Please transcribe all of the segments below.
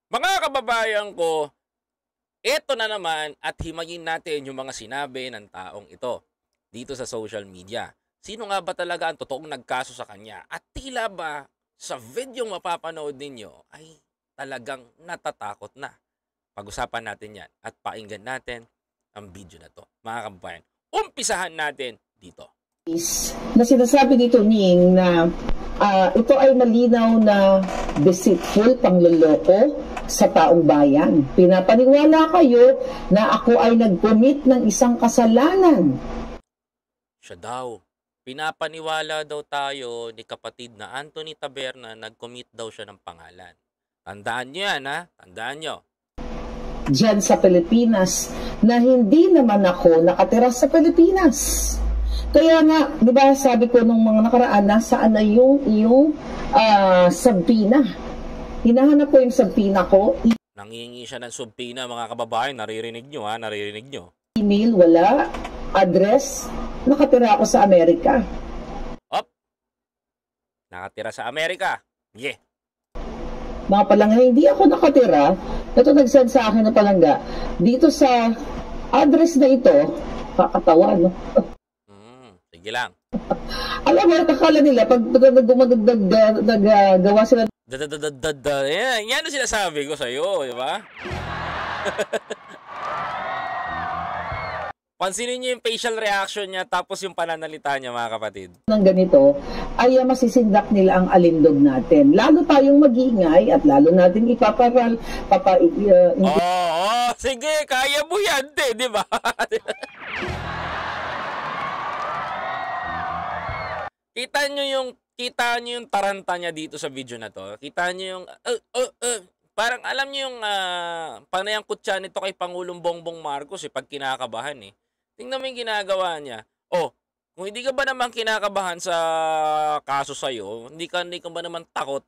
Mga kababayan ko, eto na naman at himayin natin yung mga sinabi ng taong ito dito sa social media. Sino nga ba talaga ang totoong nagkaso sa kanya? At tila ba sa video mapapanood ninyo ay talagang natatakot na. Pag-usapan natin yan at pakinggan natin ang video na to. Mga kababayan, umpisahan natin dito. Na sinasabi dito Ning na ito ay malinaw na deceitful, pangloloko sa taong bayan. Pinapaniwala kayo na ako ay nag-commit ng isang kasalanan. Siya daw. Pinapaniwala daw tayo ni kapatid na Anthony Taberna, nag-commit daw siya ng pangalan. Tandaan nyo yan, ha? Tandaan nyo. Diyan sa Pilipinas na hindi naman ako nakatira sa Pilipinas. Kaya nga, di ba sabi ko nung mga nakaraan, nasaan na yung iyong sabina? Hinahanap ko yung sabina ko. Nangingi siya ng subpina, mga kababayan. Naririnig nyo, ha? Naririnig nyo. Email, wala. Address, nakatira ako sa Amerika. Op! Nakatira sa Amerika. Yeah. Mga palangga, hindi ako nakatira. Ito nag-send sa akin na palangga. Dito sa address na ito, kakatawa, no? Sige lang. Alam mo, akala nila, pag naggawa sila. Yan ang sinasabi ko sa'yo, di ba? Pansinin niyo yung facial reaction niya tapos yung pananalita niya, mga kapatid. Ng ganito, ay masisindak nila ang alindog natin. Lalo tayong mag-iingay at lalo natin ipaparal, sige, kaya mo yan, di ba? Kita nyo yung taranta niya dito sa video na to. Kita nyo yung parang alam nyo yung panayang kutsa nito kay Pangulong Bongbong Marcos pag kinakabahan eh. Tingnan mo yung ginagawa niya. Kung hindi ka ba naman kinakabahan sa kaso sa'yo, hindi ka ba naman takot,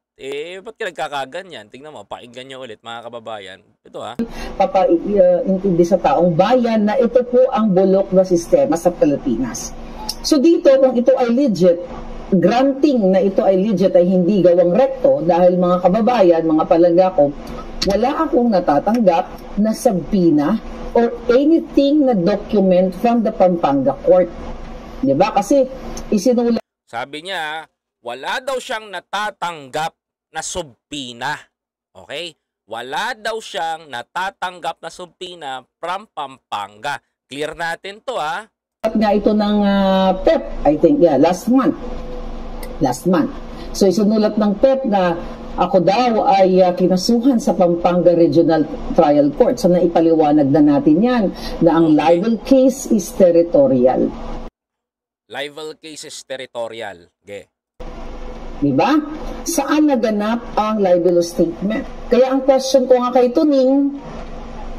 ba't ka nagkakaganyan? Tingnan mo, pakinggan nyo ulit mga kababayan. Ito ha. Papaintindi sa taong bayan na ito po ang bulok na sistema sa Pilipinas. So dito, kung ito ay legit, granting na ito ay legit ay hindi gawang rekto dahil mga kababayan, mga palangga ko, wala akong natatanggap na sabina or anything na document from the Pampanga Court. Diba? Kasi isinulat. Sabi niya, wala daw siyang natatanggap na subpina. Okay? Wala daw siyang natatanggap na subpina from Pampanga. Clear natin to ha. At nga ito ng PEP, I think, last month. So isinulat ng PEP na ako daw ay kinasuhan sa Pampanga Regional Trial Court. So naipaliwanag na natin yan na ang libel case is territorial. Libel case is territorial. Okay. Diba? Saan naganap ang libelous statement? Kaya ang question ko nga kay Tuning,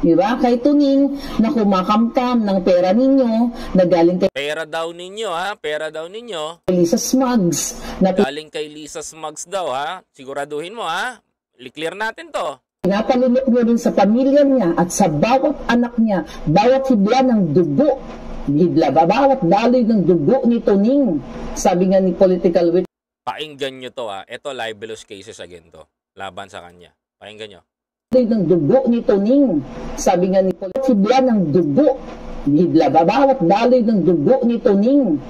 diba? Kay Tuning na kumakamkam ng pera ninyo na galing kay pera daw ninyo ha, pera daw ninyo. Lisa Smugs na galing kay Lisa Smugs daw ha. Siguraduhin mo ha. I-clear natin to. Pinapalunok nyo rin sa pamilya niya at sa bawat anak niya, bawat hibla ng dugo, bawat daloy ng dugo ni Tuning. Sabi nga ni Political Witch. Pakinggan nyo to ha. Ito libelous cases again to. Laban sa kanya. Pakinggan nyo. Ng dugo ni Tuning. Sabi nga ni hibla ng dugo. Bawat daloy ng dugo ni Tuning.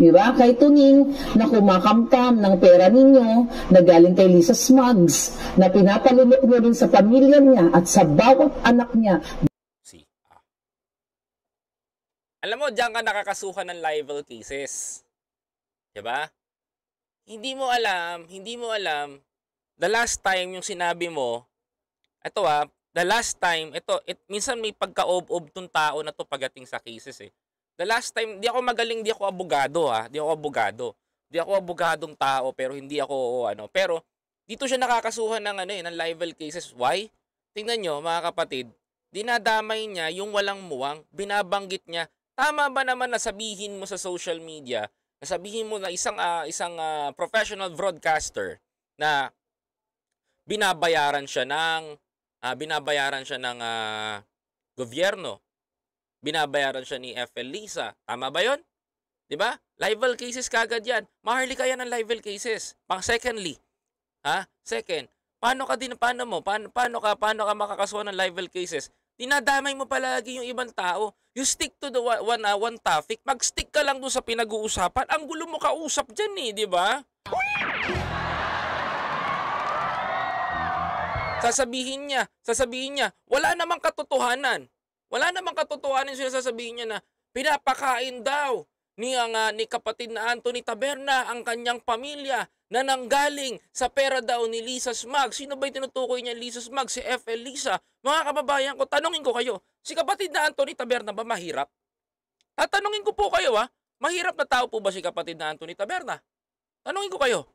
Diba? Kay Tuning na kumakamkam ng pera ninyo na galing kay Lisa Smugs na pinapalunok nyo rin sa pamilya niya at sa bawat anak niya. Alam mo, diyan ka nakakasuhan ng libel cases. Diba? Hindi mo alam, the last time yung sinabi mo, ito the last time, minsan may pagka-ob-ob tong tao na to pagdating sa cases eh. The last time, di ako magaling, di ako abogado di ako abogado. Di ako abogadong tao, pero hindi ako pero dito siya nakakasuhan ng ng libel cases. Why? Tingnan nyo mga kapatid, dinadamay niya yung walang muwang, binabanggit niya. Tama ba naman na sabihin mo sa social media, sabihin mo na isang professional broadcaster na binabayaran siya ng gobyerno, binabayaran siya ni FL Lisa. Tama ba 'yon? 'Di ba? Libel cases kagad 'yan. Maharlika yan ng libel cases. Second, paano ka makakasuhan ng libel cases? Dinadamay mo palagi yung ibang tao. You stick to the one topic. Mag-stick ka lang doon sa pinag-uusapan. Ang gulo mo kausap dyan eh, di ba? Sasabihin niya, wala namang katotohanan. Wala namang katotohanan siya sasabihin niya na pinapakain daw ni kapatid na Anthony Taberna ang kanyang pamilya na nanggaling sa pera daw ni Lisa Smag. Sino ba yung tinutukoy niya Lisa Smag? Si FL Lisa. Mga kababayan ko, tanungin ko kayo, si kapatid na Anthony Taberna ba mahirap? Tatanungin ko po kayo mahirap na tao po ba si kapatid na Anthony Taberna? Tanungin ko kayo.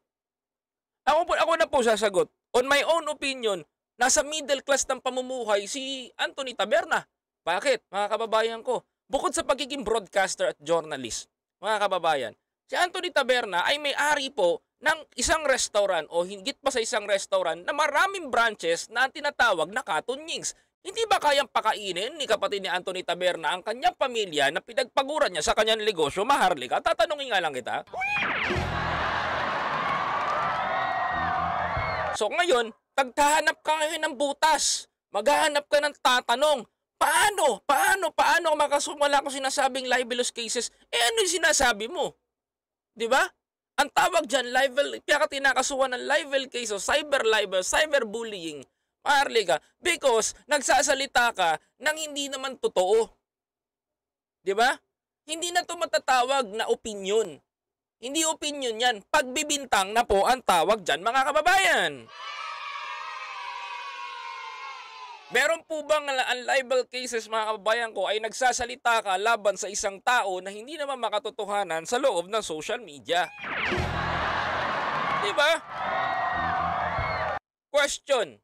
Ako na po sasagot. On my own opinion, nasa middle class ng pamumuhay si Anthony Taberna. Bakit, mga kababayan ko? Bukod sa pagiging broadcaster at journalist, mga kababayan, si Anthony Taberna ay may-ari po ng isang restaurant o higit pa sa isang restaurant na maraming branches na tinatawag na Katunyings. Hindi ba kayang pakainin ni kapatid ni Anthony Taberna ang kanyang pamilya na pinagpaguran niya sa kanyang negosyo, Maharlika? Tatanungin nga lang kita. So ngayon, taghahanap ka ngayon ng butas. Maghahanap ka ng tatanong. Paano makasumala kung sinasabing libelous cases? Ano yung sinasabi mo? Di ba? Ang tawag dyan, kaya ka tinakasuhan ng libel case o cyber libel, cyberbullying. Maharlika, because nagsasalita ka ng hindi naman totoo. Di ba? Hindi na ito matatawag na opinion. Hindi opinion yan. Pagbibintang na po ang tawag dyan, mga kababayan. Meron po bang ang libel cases, mga kababayan ko, ay nagsasalita ka laban sa isang tao na hindi naman makatotohanan sa loob ng social media? Diba? Question.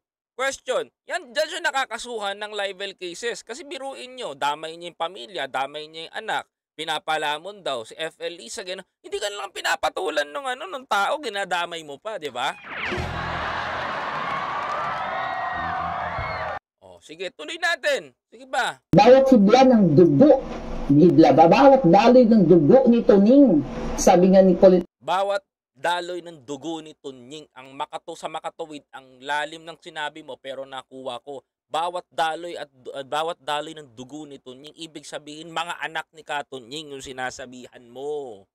Dyan siya nakakasuhan ng libel cases. Kasi biruin nyo, damay niya yung pamilya, damay niya yung anak, pinapalamon daw si FL Lisa, gano'n. Hindi ka lang pinapatulan ng tao, ginadamay mo pa, diba? Sige, tuloy natin. Sige ba? Bawat hibla ng dugo, bawat daloy ng dugo ni Tuning, sabi nga ni bawat daloy ng dugo ni Tunying, sa makatuwid, ang lalim ng sinabi mo pero nakuha ko. Bawat daloy bawat daloy ng dugo ni Tunying, ibig sabihin mga anak ni Katunying yung sinasabihan mo.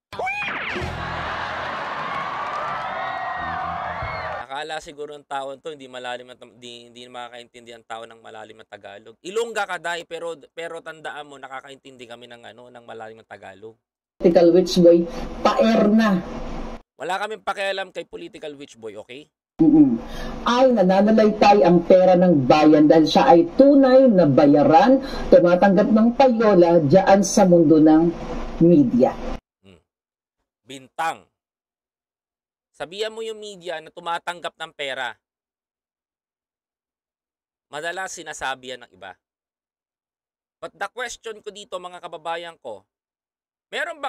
Akala siguro ng tao to hindi makakaintindi ang tao ng malalim na Tagalog. Ilongga ka dai, pero tandaan mo nakakaintindi kami ng malalim na Tagalog. Political witch boy, paer na. Wala kaming pakialam kay political witch boy, okay? Ay nananalaytay ang pera ng bayan dahil siya ay tunay na bayaran, tumatanggap ng payola diyan sa mundo ng media. Bintang. Sabihan mo yung media na tumatanggap ng pera. Madalas sinasabi yan ng iba. But the question ko dito, mga kababayan ko, meron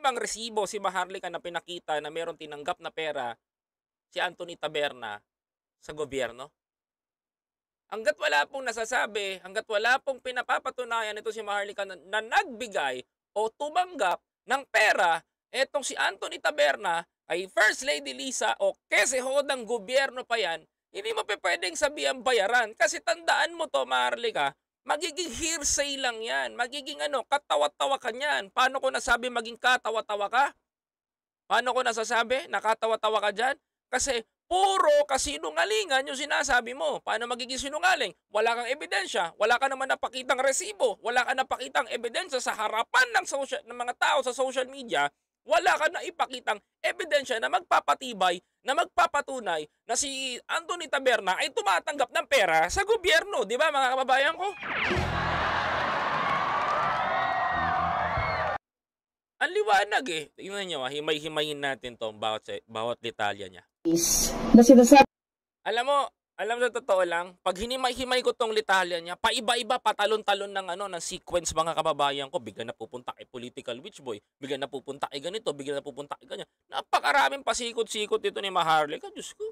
bang resibo si Maharlika na pinakita na meron tinanggap na pera si Anthony Taberna sa gobyerno? Hanggat wala pong nasasabi, hanggat wala pong pinapapatunayan ito si Maharlika na nagbigay o tumanggap ng pera, etong si Anthony Taberna ay First Lady Lisa o kesehodang gobyerno pa yan, hindi mo pwedeng sabihan bayaran. Kasi tandaan mo to, Maharlika, magiging hearsay lang yan. Magiging katawa-tawa ka niyan. Paano ko nasabi maging katawa-tawa ka? Paano ko nasasabi nakatawa-tawa ka dyan? Kasi puro kasinungalingan yung sinasabi mo. Paano magiging sinungaling? Wala kang ebidensya. Wala ka naman napakitang resibo. Wala ka napakitang ebidensya sa harapan ng mga tao sa social media. Wala ka na ipakitang ebidensya na magpapatibay, na magpapatunay na si Anthony Taberna ay tumatanggap ng pera sa gobyerno. Di ba, mga kababayan ko? Ang liwanag eh. Tingnan nyo, himay-himayin natin to bawat detalya niya. Na sinasabi. Alam sa totoo lang, pag hinimay-himay ko tong litalya niya, paiba-iba, patalon-talon ng sequence, mga kababayan ko. Bigla na pupunta kay political witch boy, bigla na pupunta kay ganito, bigla na pupunta kay ganyan. Napakaraming pasikot-sikot dito ni Maharlika, Diyos ko.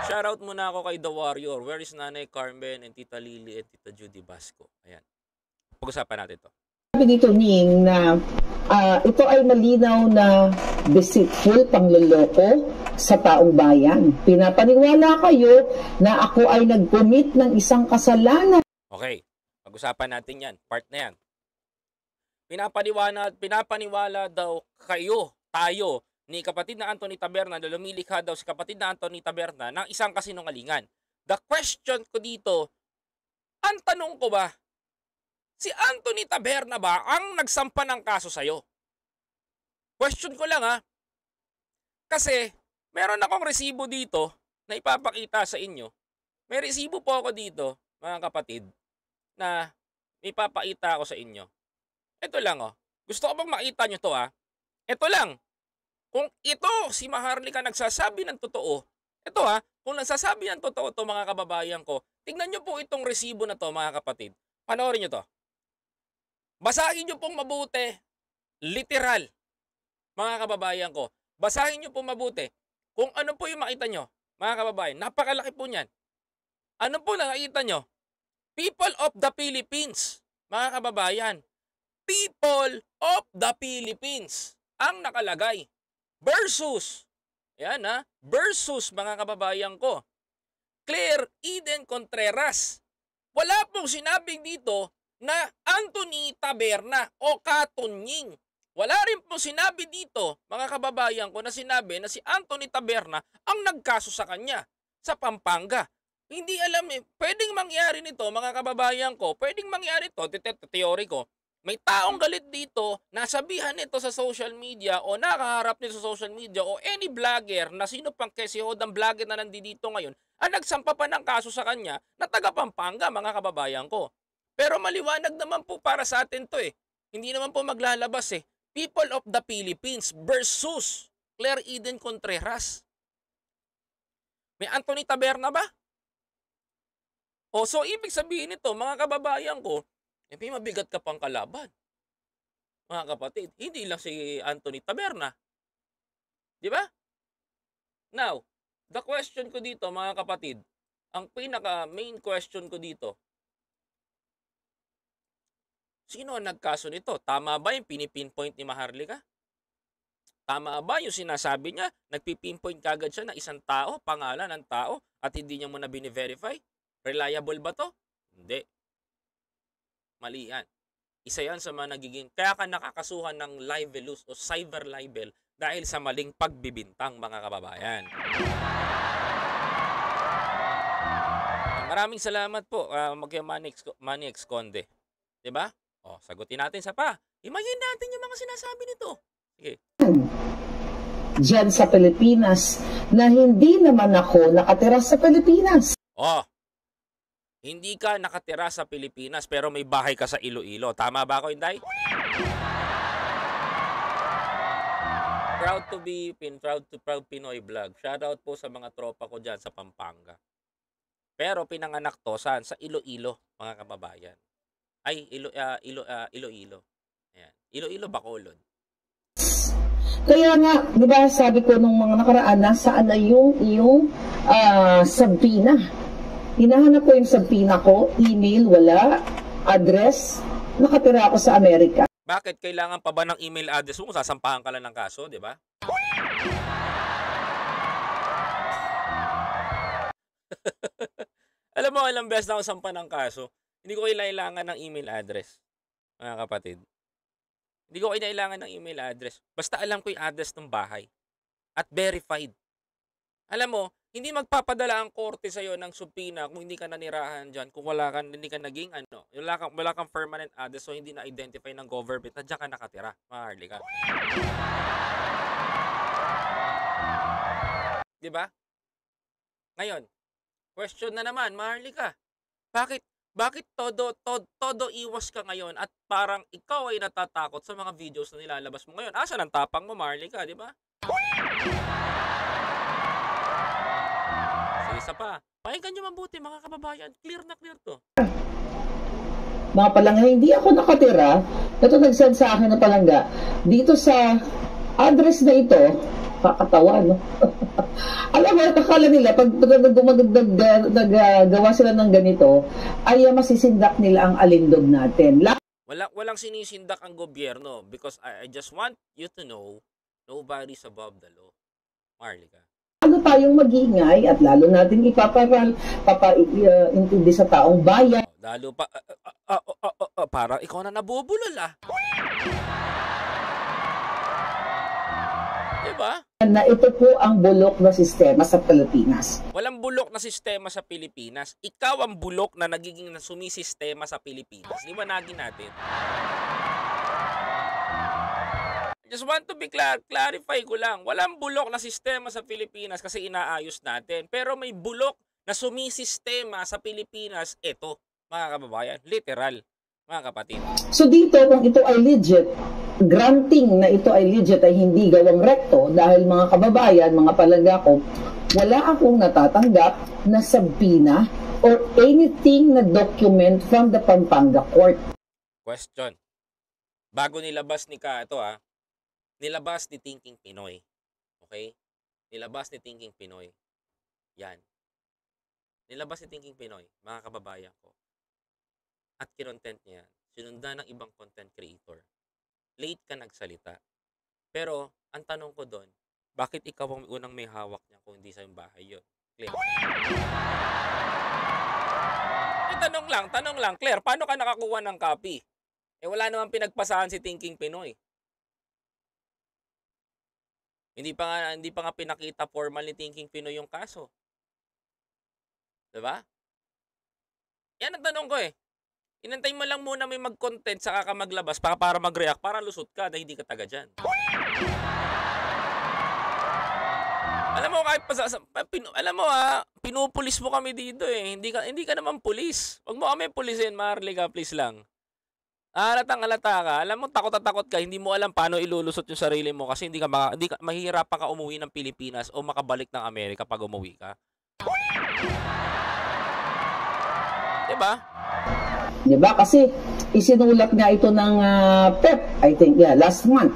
Shoutout muna ako kay The Warrior. Where is Nanay Carmen and Tita Lily and Tita Judy Basco? Ayan. Pag-usapan natin to. Sabi dito, Ning, na ito ay malinaw na deceitful, pangloloko sa taong bayan. Pinapaniwala kayo na ako ay nag-commit ng isang kasalanan. Okay, pag-usapan natin yan. Part na yan. Pinapaniwala daw tayo, ni kapatid na Anthony Taberna, na lumilikha daw si kapatid na Anthony Taberna ng isang kasinungalingan. The question ko dito, ang tanong ko ba, si Anthony Taberna ba ang nagsampa ng kaso sa'yo? Question ko lang ha. Kasi meron akong resibo dito na ipapakita sa inyo. May resibo po ako dito, mga kapatid, na ipapakita ako sa inyo. Ito lang oh. Gusto ko bang makita nyo to ha? Ito lang. Kung ito, si Maharlika nagsasabi ng totoo, ito ha, kung nagsasabi ng totoo to mga kababayan ko, tignan nyo po itong resibo na to mga kapatid. Panoorin nyo to. Basahin nyo pong mabuti, literal, mga kababayan ko. Basahin nyo pong mabuti kung ano po yung makita nyo, mga kababayan. Napakalaki po niyan. Ano po nakikita nyo? People of the Philippines, mga kababayan. People of the Philippines ang nakalagay. Versus, yan ha, versus mga kababayan ko, Claire Eden Contreras. Wala pong sinabing dito na Anthony Taberna o Katunying. Wala rin pong sinabi dito, mga kababayan ko, na sinabi na si Anthony Taberna ang nagkaso sa kanya sa Pampanga. Hindi alam eh, pwedeng mangyari nito, mga kababayan ko, pwedeng mangyari ito, teori ko. May taong galit dito, nasabihan nito sa social media o nakaharap nito sa social media o any vlogger na sino pang kesihod ang vlogger na nandito ngayon ang nagsampa pa ng kaso sa kanya na taga Pampanga, mga kababayan ko. Pero maliwanag naman po para sa atin to eh. Hindi naman po maglalabas eh. People of the Philippines versus Claire Eden Contreras. May Anthony Taberna ba? O so ibig sabihin nito, mga kababayan ko, may mabigat ka pang kalaban. Mga kapatid, hindi lang si Anthony Taberna. Di ba? Now, the question ko dito, mga kapatid, ang pinaka-main question ko dito, sino ang nagkaso nito? Tama ba yung pinipinpoint ni Maharlika? Tama ba yung sinasabi niya? Nagpipinpoint kagad siya na isang tao, pangalan ng tao, at hindi niya muna bine-verify? Reliable ba to? Hindi. Mali yan. Isa yan sa mga nagiging, kaya ka nakakasuhan ng libelous o cyber libel dahil sa maling pagbibintang, mga kababayan. Maraming salamat po, Manny X Conde. Diba? O, sagutin natin sa pa. Imagine natin yung mga sinasabi nito. Sige. Diyan sa Pilipinas na hindi naman ako nakatira sa Pilipinas. Oh, hindi ka nakatira sa Pilipinas pero may bahay ka sa Iloilo. Tama ba ako, Inday? Proud Pinoy Vlog. Shoutout po sa mga tropa ko dyan sa Pampanga. Pero pinanganak to saan? Sa Iloilo, mga kababayan. Ay, Iloilo. Ayan. Iloilo, Bacolod. Kaya nga, di ba sabi ko nung mga nakaraan, nasaan na yung sabina? Hinahanap ko yung sabina ko, email, wala, address, nakatira ako sa Amerika. Bakit kailangan pa ba ng email address mo kung sasampahan ka lang ng kaso, di ba? Alam mo, ilang beses na ako sampa ng kaso, hindi ko kailangan ng email address, mga kapatid. Hindi ko kailangan ng email address. Basta alam ko yung address ng bahay. At verified. Alam mo, hindi magpapadala ang korte sa'yo ng subpoena kung hindi ka nanirahan dyan, kung hindi ka naging wala kang permanent address, so hindi na-identify ng government na dyan ka nakatira. Maharlika. Diba? Ngayon, question na naman, Maharlika. Bakit todo iwas ka ngayon at parang ikaw ay natatakot sa mga videos na nilalabas mo ngayon? Asan ang tapang mo, Maharlika, di ba? Isa pa. Pakinggan nyo mabuti, mga kababayan. Clear na clear to. Mga palangga, hindi ako nakatira. Ito nag-send sa akin na palangga. Dito sa address na ito, kakatawa, no? Alam mo, akala nila, pag naggawa sila ng ganito, ay masisindak nila ang alindog natin. Walang sinisindak ang gobyerno because I just want you to know nobody's above the law. Marlica. Lalo tayong mag-iingay at lalo natin ipapaintindi sa taong bayan. Lalo pa, parang ikaw na nabubulol Diba? Na ito po ang bulok na sistema sa Pilipinas. Walang bulok na sistema sa Pilipinas. Ikaw ang bulok na nagiging sumisistema sa Pilipinas. Liwanagin natin. Just want to be clarify ko lang. Walang bulok na sistema sa Pilipinas kasi inaayos natin. Pero may bulok na sumisistema sa Pilipinas. Ito, mga kababayan, literal, mga kapatid. So dito, kung ito ay legit, granting na ito ay legit ay hindi gawang rekto dahil mga kababayan, mga palangga ko, wala akong natatanggap na sabina or anything na document from the Pampanga Court. Question. Bago nilabas ni nilabas ni Thinking Pinoy. Okay? Nilabas ni Thinking Pinoy. Yan. Nilabas ni Thinking Pinoy, mga kababayan ko. At kinontent niya, sinundan ng ibang content creator. Late ka nagsalita. Pero, ang tanong ko doon, bakit ikaw ang unang may hawak niya kung hindi sa yung bahay yun? Claire. Tanong lang, Claire, paano ka nakakuha ng copy? Wala namang pinagpasahan si Thinking Pinoy. Hindi pa nga pinakita formal ni Thinking Pinoy yung kaso. Diba? Yan ang tanong ko Inantay mo lang muna may mag-content saka ka maglabas para mag-react, para lusot ka na hindi ka taga dyan. Alam mo, pinupulis mo kami dito Hindi ka naman pulis. Huwag mo kami pulisin, Marlica, please lang. Halatang-halata ka. Alam mo, takot ka. Hindi mo alam paano ilulusot yung sarili mo kasi mahihirapan ka umuwi ng Pilipinas o makabalik ng Amerika pag umuwi ka. Diba? Diba? Kasi isinulat nga ito ng PEP, I think, last month.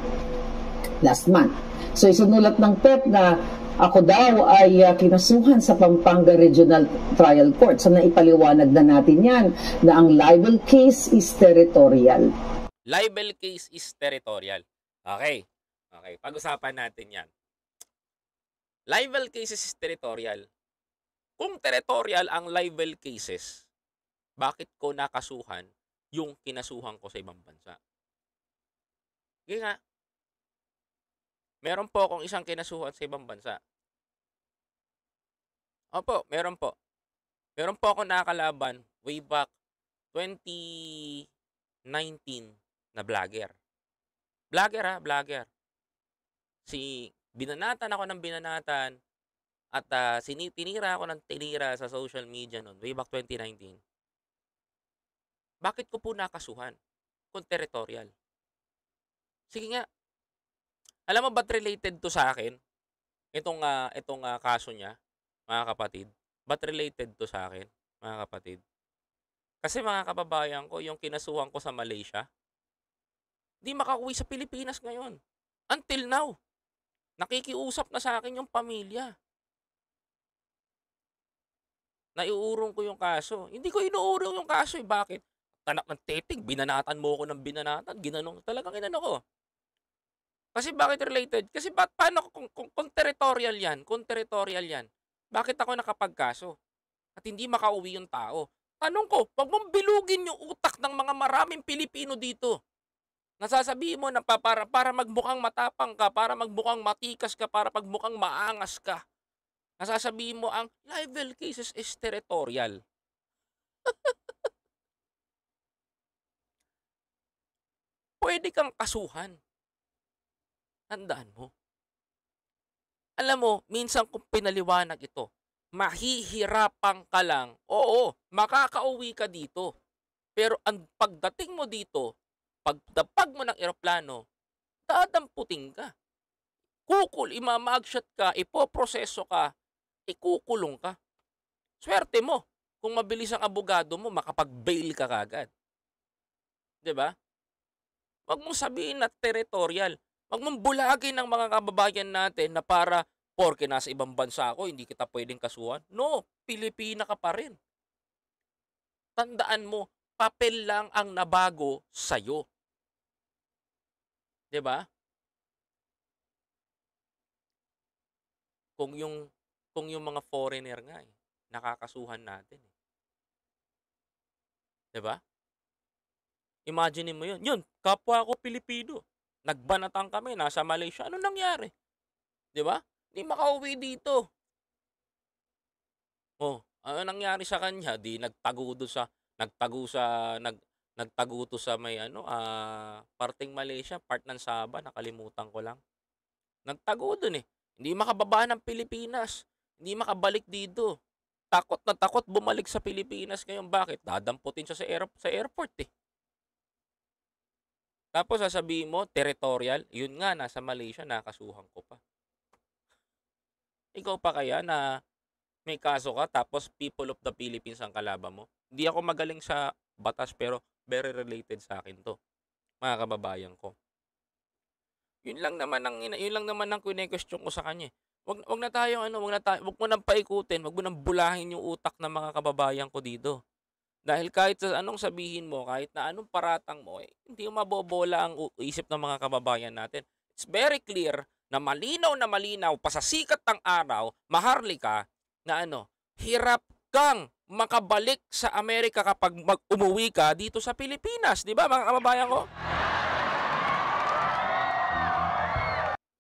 So isinulat ng PEP na ako daw ay kinasuhan sa Pampanga Regional Trial Court. So naipaliwanag na natin yan na ang libel case is territorial. Libel case is territorial. Okay. Pag-usapan natin yan. Libel cases is territorial. Kung territorial ang libel cases, bakit ko nakasuhan yung kinasuhan ko sa ibang bansa? Sige nga. Meron po akong isang kinasuhan sa ibang bansa. Opo, meron po. Meron po ako nakakalaban way back 2019 na vlogger. Vlogger. Binanatan ako ng binanatan at tinira ako ng tinira sa social media noon way back 2019. Bakit ko po nakasuhan? Kung territorial. Sige nga. Alam mo ba't related to sa akin? Itong kaso niya, mga kapatid. Ba't related to sa akin, mga kapatid? Kasi mga kababayan ko, yung kinasuhan ko sa Malaysia, di makauwi sa Pilipinas ngayon. Until now. Nakikiusap na sa akin yung pamilya. Naiurong ko yung kaso. Hindi ko inuurong yung kaso Bakit? Tanak ng tetig, binanatan mo ako ng binanatan. Talagang ginano ko. Kasi bakit related? Kasi paano kung territorial yan? Bakit ako nakapagkaso? At hindi makauwi yung tao? Tanong ko, wag mong bilugin yung utak ng mga maraming Pilipino dito. Nasasabihin mo na para magmukhang matapang ka, para magmukhang matikas ka, para magmukhang maangas ka. Nasasabihin mo ang libel cases is territorial. Pwede kang kasuhan. Tandaan mo. Alam mo, minsan kung pinaliwanag ito, mahihirapan ka lang. Oo, makakauwi ka dito. Pero ang pagdating mo dito, pagdapag mo ng eroplano, dadamputin ka. Imamagshot ka, ipoproseso ka, ikukulong ka. Swerte mo. Kung mabilis ang abogado mo, makapag-bail ka kagad. 'Di ba? Wag mong sabihin na territorial. Wag mong bulagin ng mga kababayan natin na para porke nasa ibang bansa ako, hindi kita pwedeng kasuhan. No, Pilipina ka pa rin. Tandaan mo, papel lang ang nabago sa'yo. 'Di ba? Kung yung mga foreigner nga, nakakasuhan natin, 'di ba? Imaginin mo 'yun, kapwa ko Pilipino, nagbanatan kami, nasa Malaysia, anong nangyari? 'Di ba? Hindi makauwi dito. Oh, ano nangyari sa kanya? 'Di nagtago sa nagtago 'to sa may ano, parteng Malaysia, part ng Sabah, nakalimutan ko lang. Nagtago dun, eh. Hindi makababa ng Pilipinas, hindi makabalik dito. Takot na takot bumalik sa Pilipinas ngayon, bakit? Dadamputin siya sa airport, eh. Tapos sasabihin mo territorial, yun nga nasa Malaysia nakasuhan ko pa. Ikaw pa kaya na may kaso ka tapos people of the Philippines ang kalaban mo? Hindi ako magaling sa batas pero very related sa akin 'to, mga kababayan ko. Yun lang naman ang kine-question ko sa kanya, eh. Wag na tayong ano, wag mo nang paikutin, wag mo nang bulahin yung utak ng mga kababayan ko dito. Dahil kahit sa anong sabihin mo, kahit na anong paratang mo, hindi mabobola ang isip ng mga kababayan natin. It's very clear na malinaw pa sa sikat ng araw, Maharlika, na ano, hirap kang makabalik sa Amerika kapag umuwi ka dito sa Pilipinas. Di ba mga kababayan ko?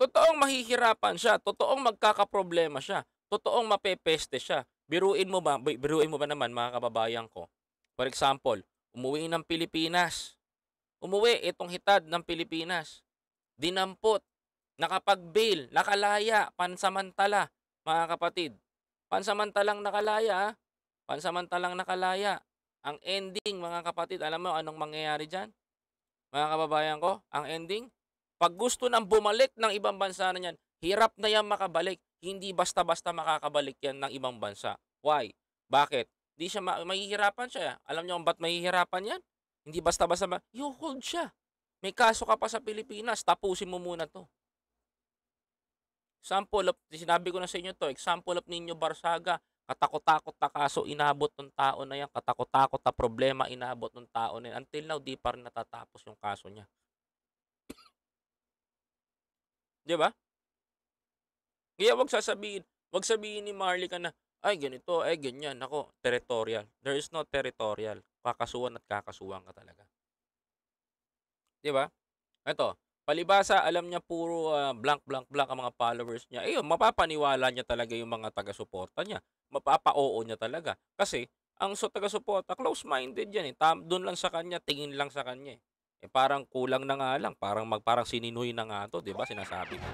Totoong mahihirapan siya, totoong magkakaproblema siya, totoong mapepeste siya. Biruin mo ba naman mga kababayan ko? For example, umuwi ng Pilipinas. Umuwi itong hitad ng Pilipinas. Dinampot, nakapag-bail, nakalaya, pansamantala, mga kapatid. Pansamantalang nakalaya, pansamantalang nakalaya. Ang ending, mga kapatid, alam mo anong mangyayari dyan? Mga kababayan ko, ang ending, pag gusto nang bumalik ng ibang bansa na yan, hirap na yan makabalik. Hindi basta-basta makakabalik yan ng ibang bansa. Why? Bakit? Di siya mahihirapan siya. Alam niyo kung ba't mahihirapan yan? Hindi basta-basta you hold siya. May kaso ka pa sa Pilipinas, tapusin mo muna to. Example of, sinabi ko na sa inyo to, example of Nino Barsaga, katakot-takot na kaso inabot ng tao na yan, katakot-takot na problema inabot ng tao na yan. Until now, di pa rin natatapos yung kaso niya. Di ba? Kaya wag sabihin ni Maharlika na, ay ganito, ay ganyan, ako, territorial. There is no territorial. Kakasuhan at kakasuhan ka talaga. Di ba? Ito, palibasa, alam niya puro blank ang mga followers niya. Ayun, mapapaniwala niya talaga yung mga taga-suporta niya. Mapapa-oo niya talaga. Kasi, ang taga-suporta, close-minded yan, eh. Doon lang sa kanya, tingin lang sa kanya, eh. Parang kulang na nga lang, parang sininuy na nga to, 'di ba? Sinasabi ko.